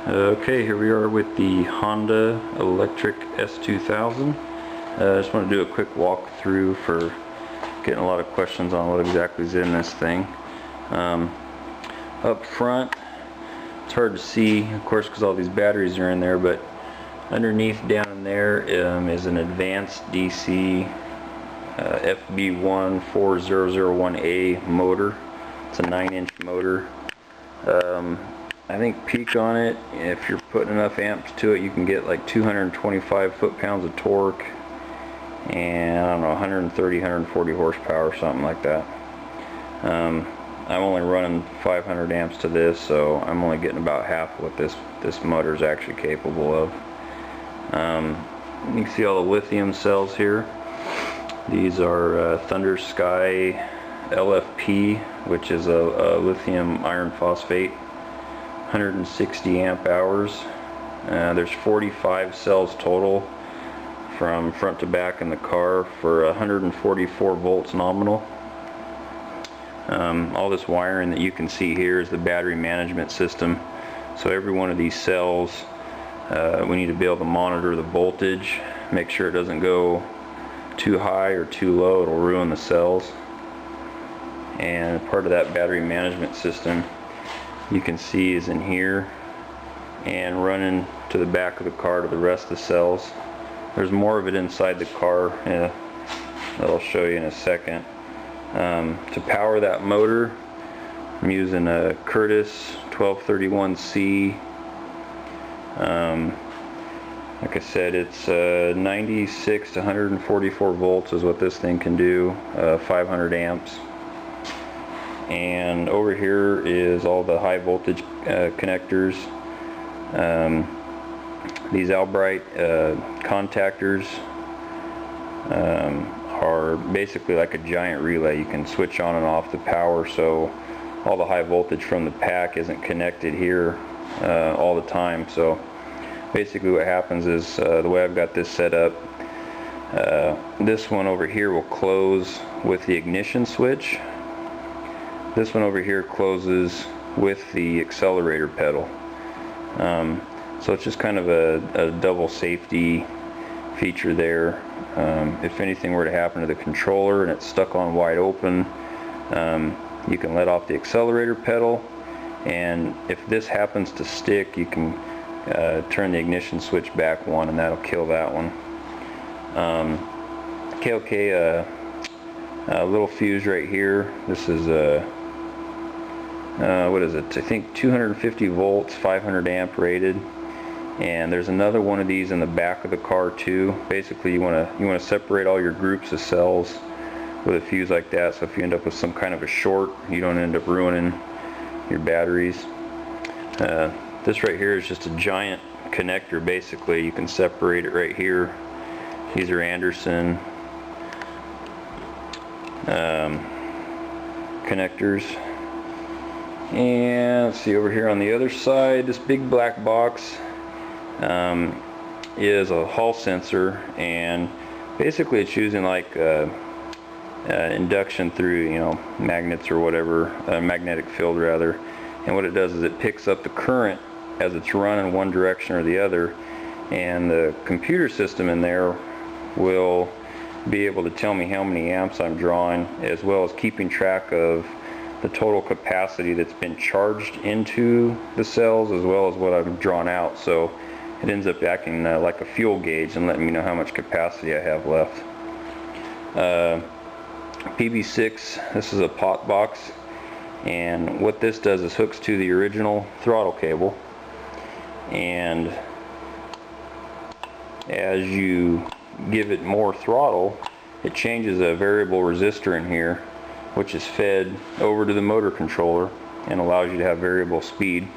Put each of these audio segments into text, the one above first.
Okay, here we are with the Honda Electric S2000. I just want to do a quick walkthrough for getting a lot of questions on what exactly is in this thing. Up front, it's hard to see, of course, because all these batteries are in there, but underneath down in there is an advanced DC FB14001A motor. It's a 9-inch motor. I think peak on it, if you're putting enough amps to it, you can get like 225 foot-pounds of torque and I don't know, 130, 140 horsepower, something like that. I'm only running 500 amps to this, so I'm only getting about half what this motor is actually capable of. You can see all the lithium cells here. These are Thunder Sky LFP, which is a lithium iron phosphate, 160 amp hours. There's 45 cells total from front to back in the car for 144 volts nominal. All this wiring that you can see here is the battery management system. So every one of these cells, we need to be able to monitor the voltage, make sure it doesn't go too high or too low, it'll ruin the cells. And part of that battery management system you can see is in here and running to the back of the car to the rest of the cells. There's more of it inside the car that I'll show you in a second. To power that motor, I'm using a Curtis 1231C. Like I said, it's 96 to 144 volts is what this thing can do, 500 amps. And over here is all the high voltage connectors. These Albright contactors are basically like a giant relay. You can switch on and off the power, so all the high voltage from the pack isn't connected here all the time. So basically what happens is, the way I've got this set up, this one over here will close with the ignition switch. This one over here closes with the accelerator pedal. So it's just kind of a double safety feature there. If anything were to happen to the controller and it's stuck on wide open, you can let off the accelerator pedal, and if this happens to stick, you can turn the ignition switch back one, and that'll kill that one. Okay, a little fuse right here. This is what is it? I think 250 volts, 500 amp rated. And there's another one of these in the back of the car too. Basically, you want to separate all your groups of cells with a fuse like that, so if you end up with some kind of a short, you don't end up ruining your batteries. This right here is just a giant connector. Basically, you can separate it right here. These are Anderson connectors. And let's see, over here on the other side, this big black box is a Hall sensor, and basically it's using like induction through, magnets or whatever, magnetic field rather. And what it does is it picks up the current as it's running one direction or the other, and the computer system in there will be able to tell me how many amps I'm drawing, as well as keeping track of the total capacity that's been charged into the cells, as well as what I've drawn out. So it ends up acting like a fuel gauge and letting me know how much capacity I have left. PB6, this is a pot box, and what this does is hooks to the original throttle cable, and as you give it more throttle, it changes a variable resistor in here, which is fed over to the motor controller and allows you to have variable speed.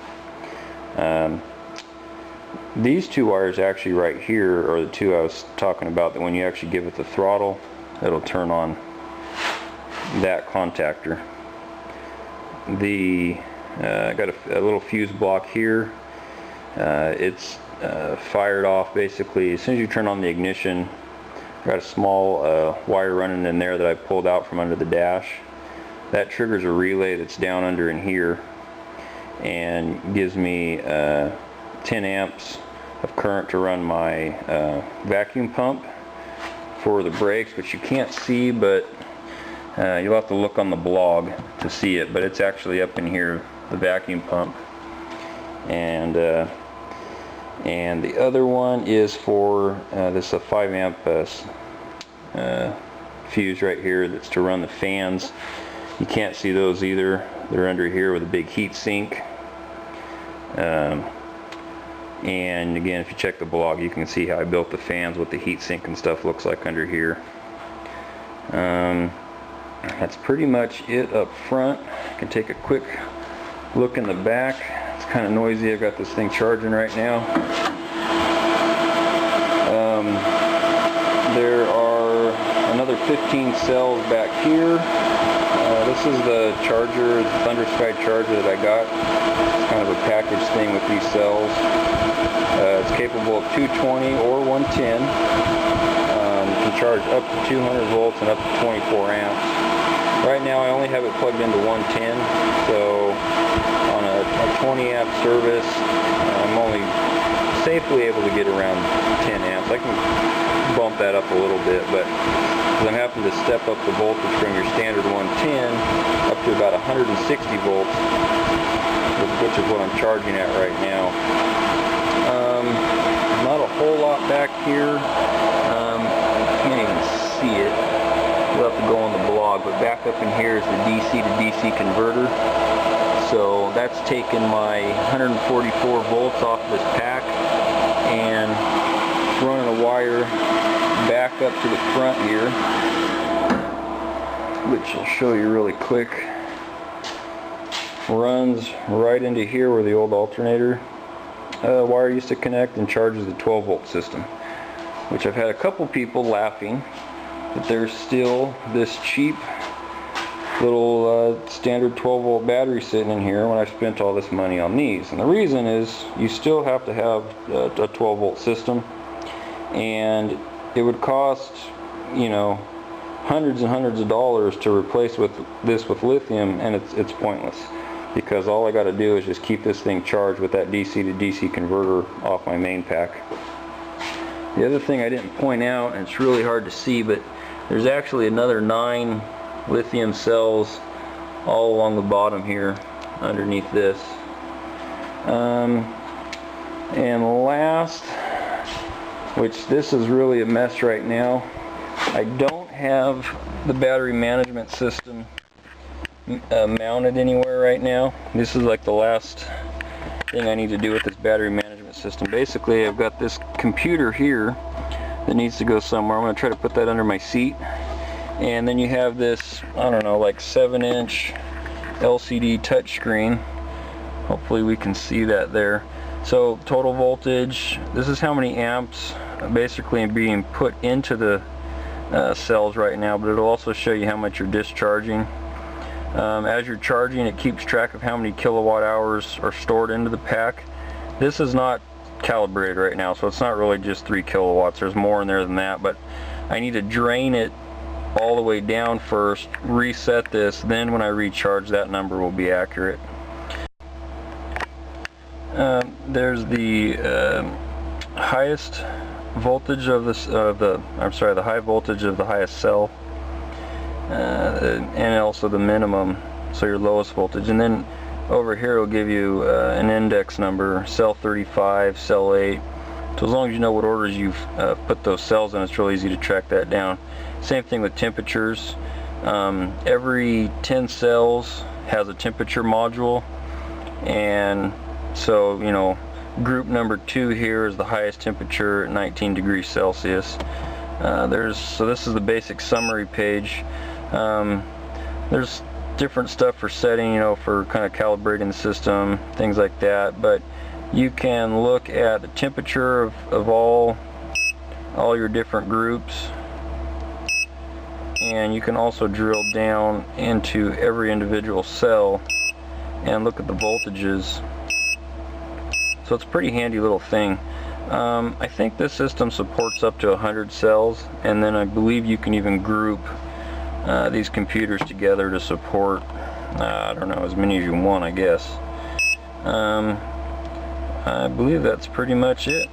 These two wires actually right here are the two I was talking about, that when you actually give it the throttle, it'll turn on that contactor. I got a little fuse block here. It's fired off basically as soon as you turn on the ignition. I got a small wire running in there that I pulled out from under the dash. That triggers a relay that's down under in here and gives me 10 amps of current to run my vacuum pump for the brakes, which you can't see, but you'll have to look on the blog to see it, but it's actually up in here, the vacuum pump. And the other one is for this is a 5 amp fuse right here that's to run the fans. You can't see those either. They're under here with a big heat sink. And again, if you check the blog, you can see how I built the fans, what the heat sink and stuff looks like under here. That's pretty much it up front. I can take a quick look in the back. It's kind of noisy. I've got this thing charging right now. There are another 15 cells back here. This is the charger, the ThunderSky charger that I got. It's kind of a package thing with these cells. It's capable of 220 or 110. You can charge up to 200 volts and up to 24 amps. Right now I only have it plugged into 110, so on a 20 amp service I'm only safely able to get around 10 amps. I can bump that up a little bit, but I'm having to step up the voltage from your standard 110 up to about 160 volts, which is what I'm charging at right now. Not a whole lot back here. Can't even see it. We'll have to go on the blog, but back up in here is the DC to DC converter. So that's taken my 144 volts off this pack and running a wire back up to the front here, which I'll show you really quick. Runs right into here where the old alternator wire used to connect and charges the 12 volt system, which I've had a couple people laughing that there's still this cheap little standard 12 volt battery sitting in here when I've spent all this money on these. And the reason is you still have to have a 12 volt system, and it would cost, you know, hundreds and hundreds of dollars to replace this with lithium, and it's pointless, because all I got to do is just keep this thing charged with that DC to DC converter off my main pack. The other thing I didn't point out, and it's really hard to see, but there's actually another 9 lithium cells all along the bottom here underneath this. And last, which this is really a mess right now, I don't have the battery management system mounted anywhere right now. This is like the last thing I need to do with this battery management system. Basically, I've got this computer here that needs to go somewhere. I'm going to try to put that under my seat. And then you have this, I don't know, like 7-inch LCD touchscreen. Hopefully we can see that there. So total voltage, this is how many amps basically being put into the cells right now, but it'll also show you how much you're discharging. As you're charging, it keeps track of how many kilowatt hours are stored into the pack. This is not calibrated right now, so it's not really just 3 kilowatts. There's more in there than that, but I need to drain it all the way down first, reset this, then when I recharge, that number will be accurate. There's the highest voltage of this, the high voltage of the highest cell, and also the minimum, so your lowest voltage. And then over here it'll give you an index number, cell 35, cell 8. So as long as you know what orders you've put those cells in, it's really easy to track that down. Same thing with temperatures. Every 10 cells has a temperature module, and so, you know, group number 2 here is the highest temperature at 19 degrees Celsius. So this is the basic summary page. There's different stuff for setting, you know, for kind of calibrating the system, things like that, but you can look at the temperature of all your different groups, and you can also drill down into every individual cell and look at the voltages. So it's a pretty handy little thing. I think this system supports up to 100 cells, and then I believe you can even group these computers together to support, I don't know, as many as you want, I guess. I believe that's pretty much it.